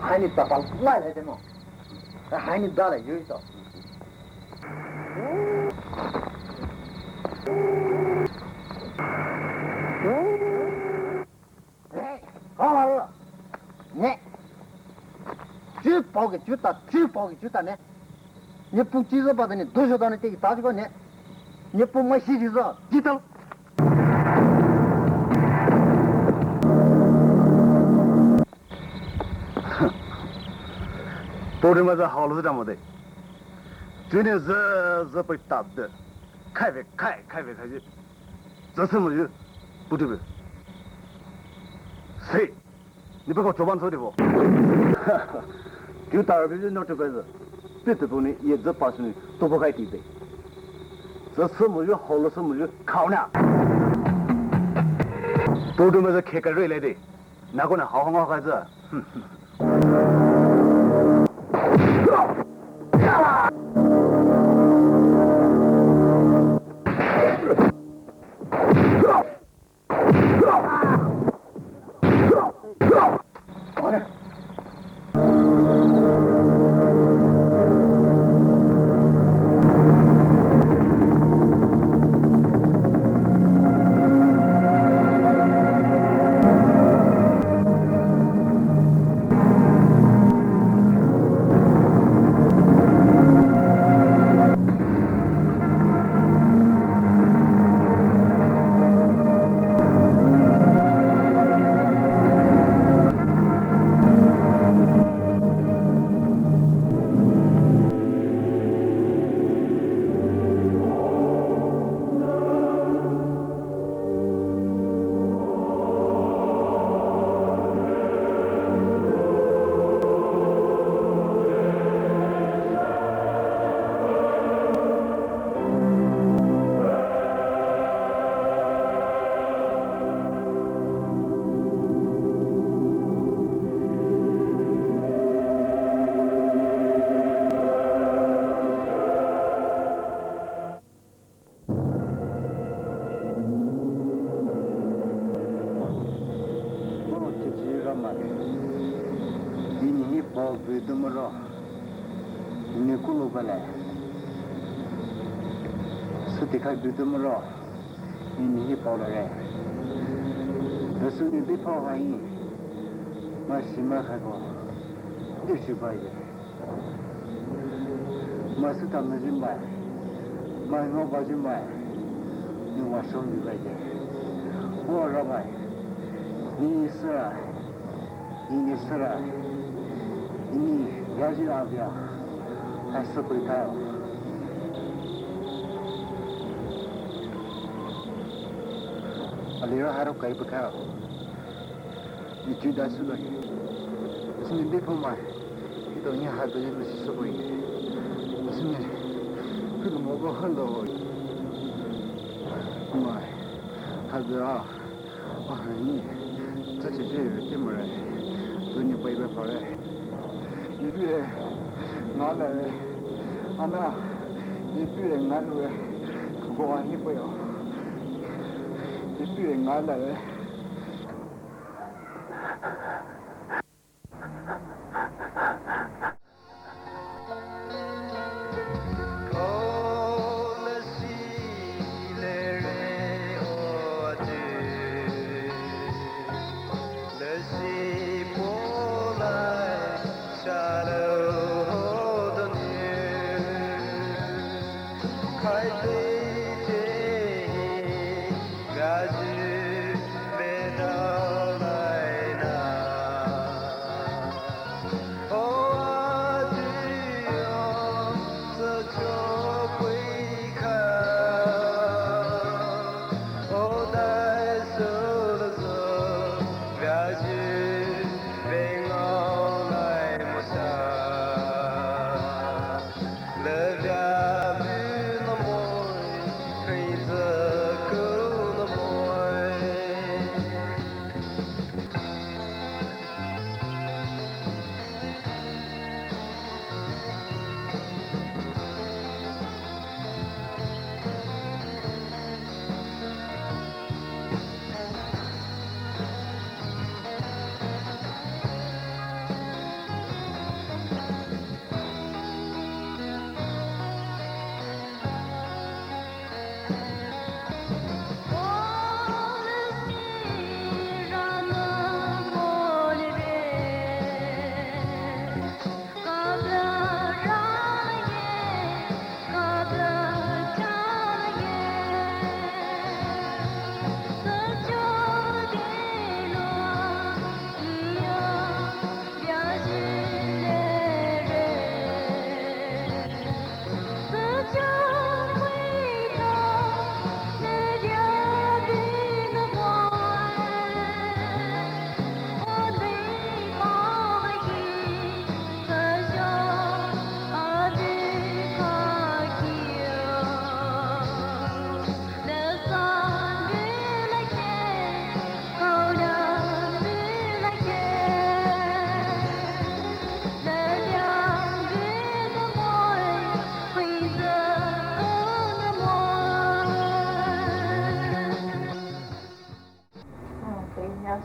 喊你打把外来的嘛，喊你打了有一道。哎，好了，你，就包个就打，就包个就打呢。你不记着把的你多少道呢？这个打这个呢，你不买西的时记得了。都他妈是好了是这么的，今天是被打的，开会去，这什么人？不对不对，谁？你不给我做完手的不？就打二个人闹这个事，别的多呢，也只发生都不该对的。这什么人好了什么人考呢？都他妈是开个瑞来的，哪个能好孩子？哼哼。包被怎么着？你咕噜过来，是得看被怎么着？你包了人，但是你别跑反应，我心里还高，60块钱，我是他们人买，我把人买，你我收1块钱，我说吧，你死了，你死了，你要去哪边？还是回开了？里边还都改不开了，你就在是了，是你别碰嘛，你等你还不就是死回？是你这个蘑菇很多，妈，孩子啊，我喊你，这些这么人，都你背跑来，你别拿来，俺那，你别拿来，我你不要。你别拿来。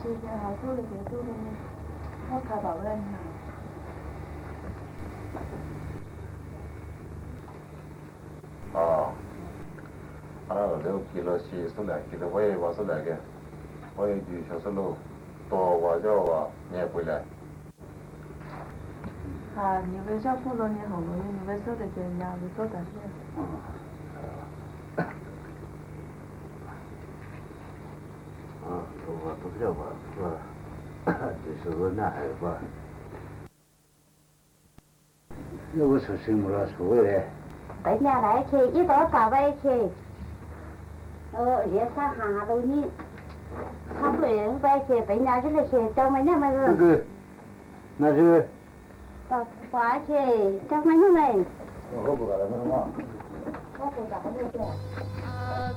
睡觉好多了，别多了呢，我看到了呢。哦，6 kilo 是2 kilo， 我也是那个，我也就小路，多我叫我你也回来。啊，你为啥不让你好了？你为啥在这家里做的？我不知道吧，这是个男孩吧？那我说什么了？所谓的？bây giờ đấy thì ít đó cả vậy thì biết sao hà đâu nhỉ không phải vậy thì bây giờ cái là thì trong mấy năm mà rồi那是 tập quá thì trong mấy năm này 我不搞了，那么。 có cuộc gặp được chưa? 啊，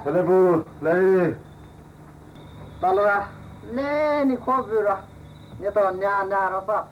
小来不来？大佬啊，来你可不了，你到娘了吧？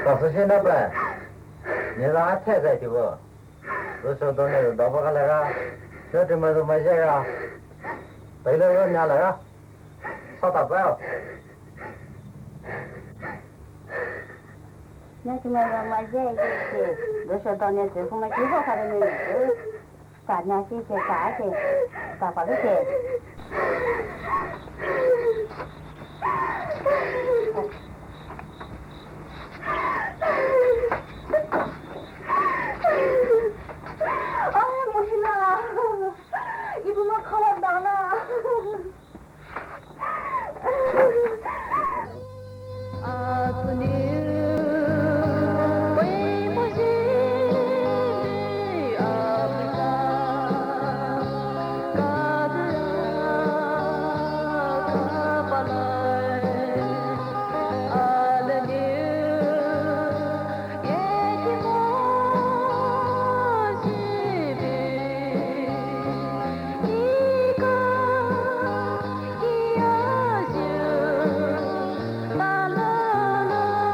到时现在不来，你让太太去不？都说到那个老婆来了，这这么多没事啊？回来个娘来啊，少打不要。那什么没这个是，都说到那最后嘛，最后还得那个，啥年谢谢啥去，咋把这些？没事啦，你不能靠我当了。阿子女。啦啦啦。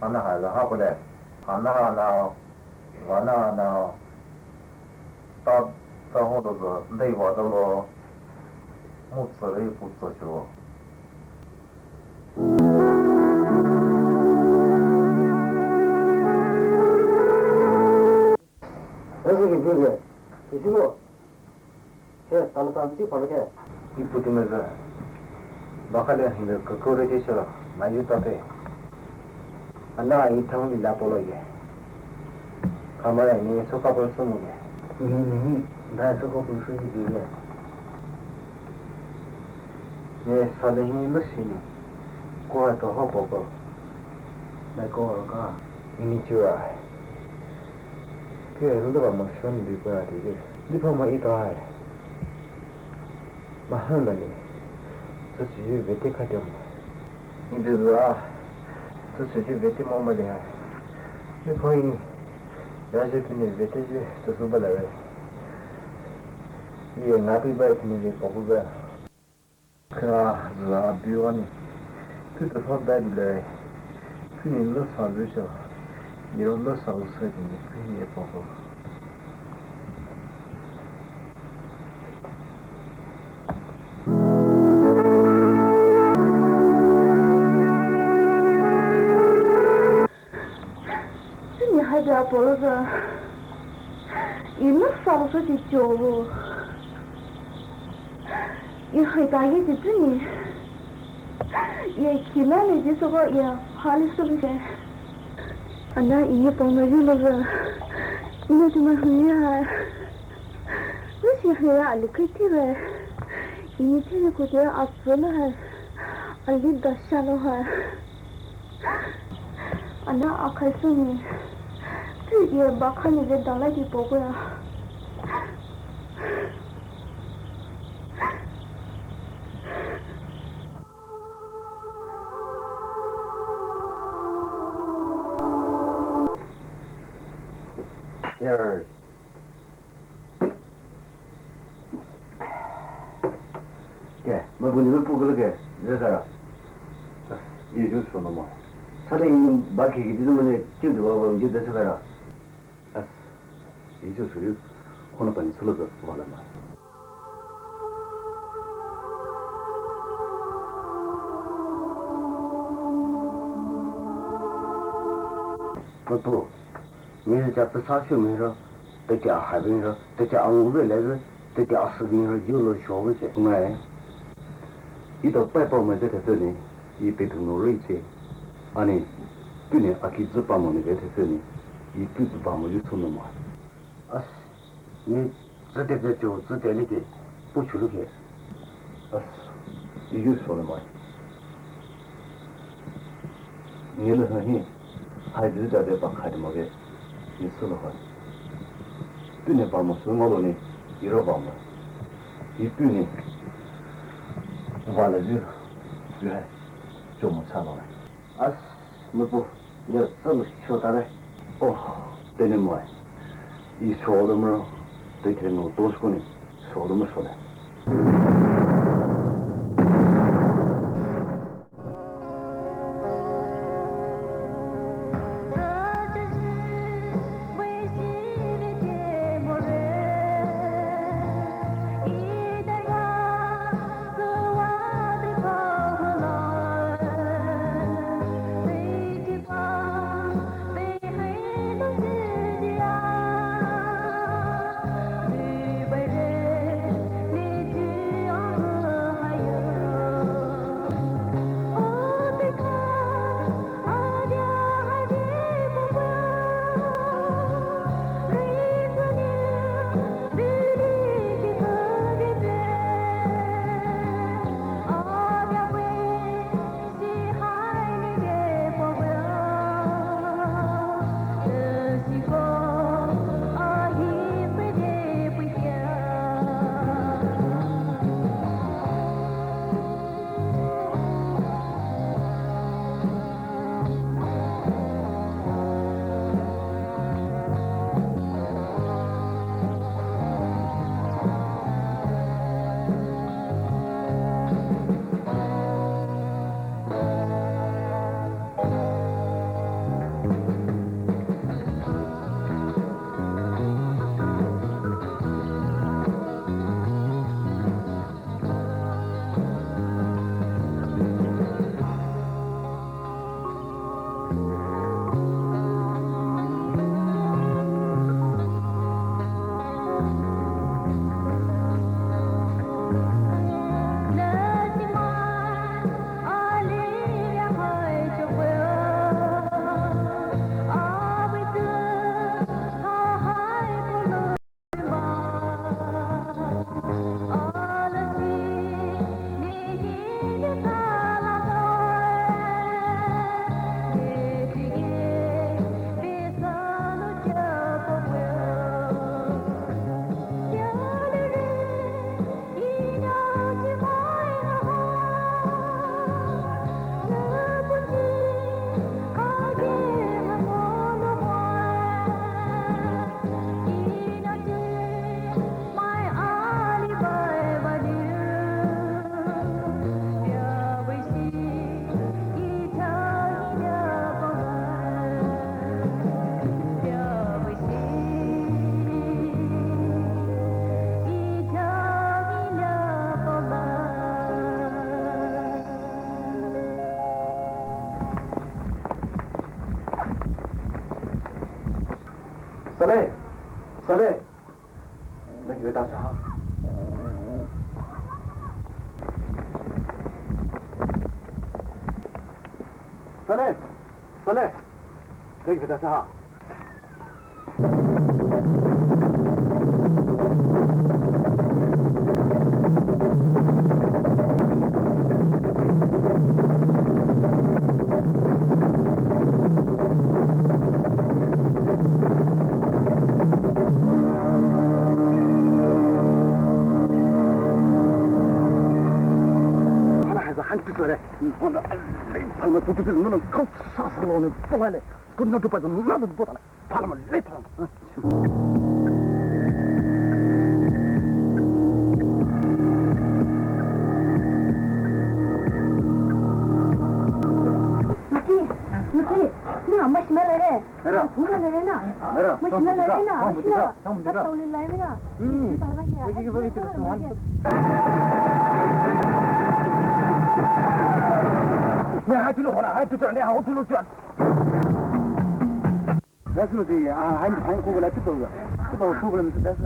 他那孩子好不来，他那我那到后头是累我的咯，我自己不自觉。这是个弟弟，你听过？哎，到了3岁跑了开。你不听那个，老汉的那个狗的就行了，没有到对。那一趟你俩多了一点，他们你说搞不是什么的，那这个不是一个。你说的你那些呢，过来多好宝宝，来搞了个，你就啊，这都把我说你过来的，你怕我一刀哎，马上了你，这只有别的看掉嘛，你别说啊。这是就别的妈妈的，你可以，要是跟你别的就这是不来的，你拿对白你就搞不白，可啊是啊，比我呢，这个好带的来，去年那啥子时候，有那啥子事情，去年包括。家婆了个，你那嫂子的脚路，你还大爷的子女，也起来了就是个也哈里是不是？那一帮的有了个，你怎么很厉害？那些黑啊，你可以听呗，你听着估计啊死了还，啊你到下了还，那啊开始呢。这也把看你这当来的宝贵啊！燕儿，给，我给你们补个那个，这啥？也就说了嘛。他那个把开的这么的，就这个就在这个了。也就是有可能把你吃了个完了嘛。不，你是家不上学没说，在家还跟你说，在家我回来是，在家是跟你说有了学问些，哎，一到拜报嘛在这里，一被同路人些，啊呢，对呢，阿给只把我们在这里，一对只把我就从那嘛。啊，你这点个就这点那个不去了去，也就说了嘛。你那个你，孩子在这把孩子么的，你死了话，对你把我生活了呢，一路把我，一对呢，完了就还就没差了。我不，你要怎么说他呢？哦，对你么？一说的么，对天我多说呢，说的么说的。司令，司令，那岳大侠。司令，司令，那岳大侠。我那累他们都是那种搞啥死了呢？不来了，都那都把这哪都不打了，怕他们累他们。那没什么来人，来了，不来人呐，来了，没什么来人呐，我们这，我们这，手里来没了，我这个这个什么？你还去了好了，还去这，你还我去了这。那是这样啊，还过过来这个，这个出不来是但是。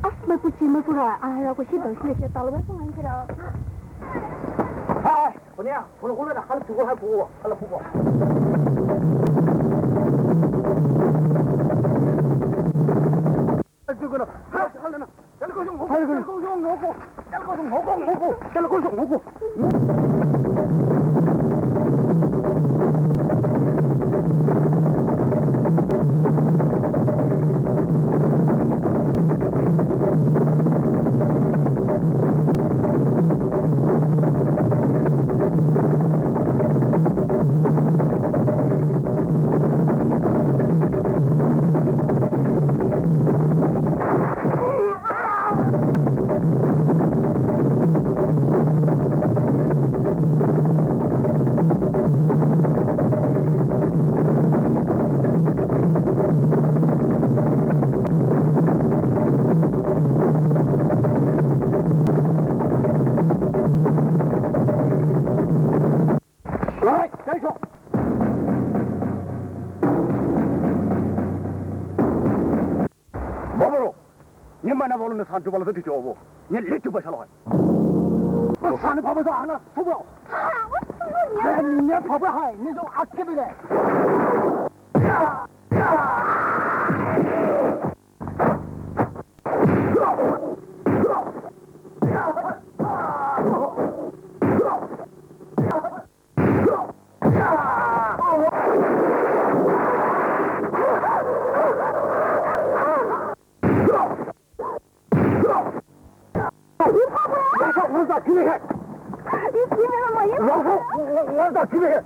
啊，没不急没不来，啊，让我先等些些，到了晚上来去了。哎，姑娘，回来了，还是不还不，还是不。这个了，好了呢，这个高兴我，这个高兴我过，这个高兴我过，这个高兴我过。来，再说。宝贝儿，你买那宝龙的山猪宝了都得叫我，你立就不下来。我山里跑不上了，跑不了。你跑不还，你就阿这边来。我咋去那个？你媳妇儿没有？我咋去那个？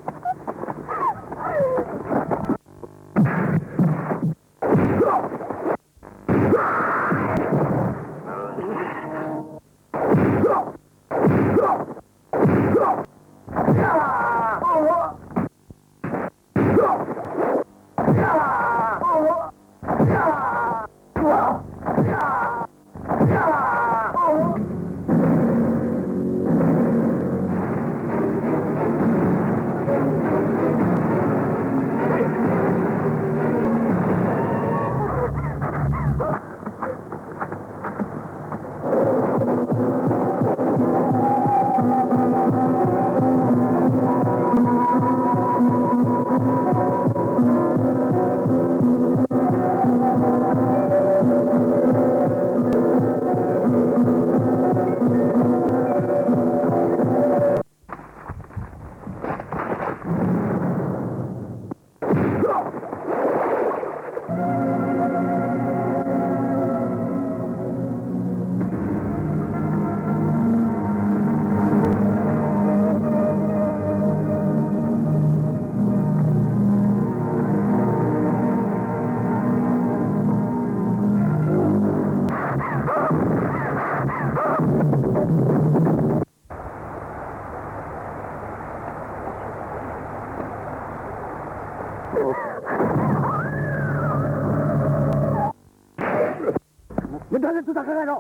你到底知道干啥？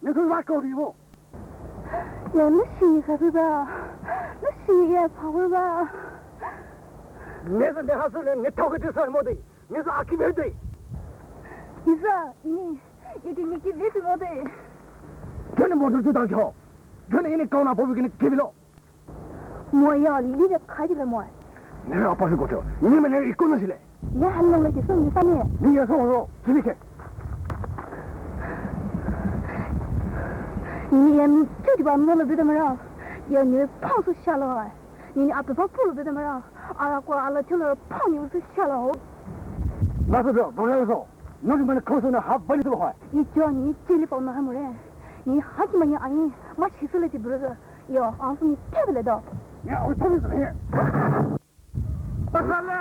你是哪搞的不？那谁还会吧？那谁也跑会吧？你是你还是人？你讨个这事没得？你是阿基别对？你说你一定你给为什么的？真的摩托就当桥，真的你高拿不会给你给不了。我要你的开起来么？你要把这过去，你们那一滚起来。你还弄了几手你上面？你也说我说，自己开。你这地方弄了别的么着？要你胖是下了，你阿不怕不了别的么着？阿过阿拉听了胖牛是下了。那是不是说，那你们的口水呢还不离这个话？你叫你这里包那还没人，你还怎么样？阿姨，我气死了就不是个，哟，俺说你太不来的。你看我操你怎么样？大三嘞！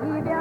一边。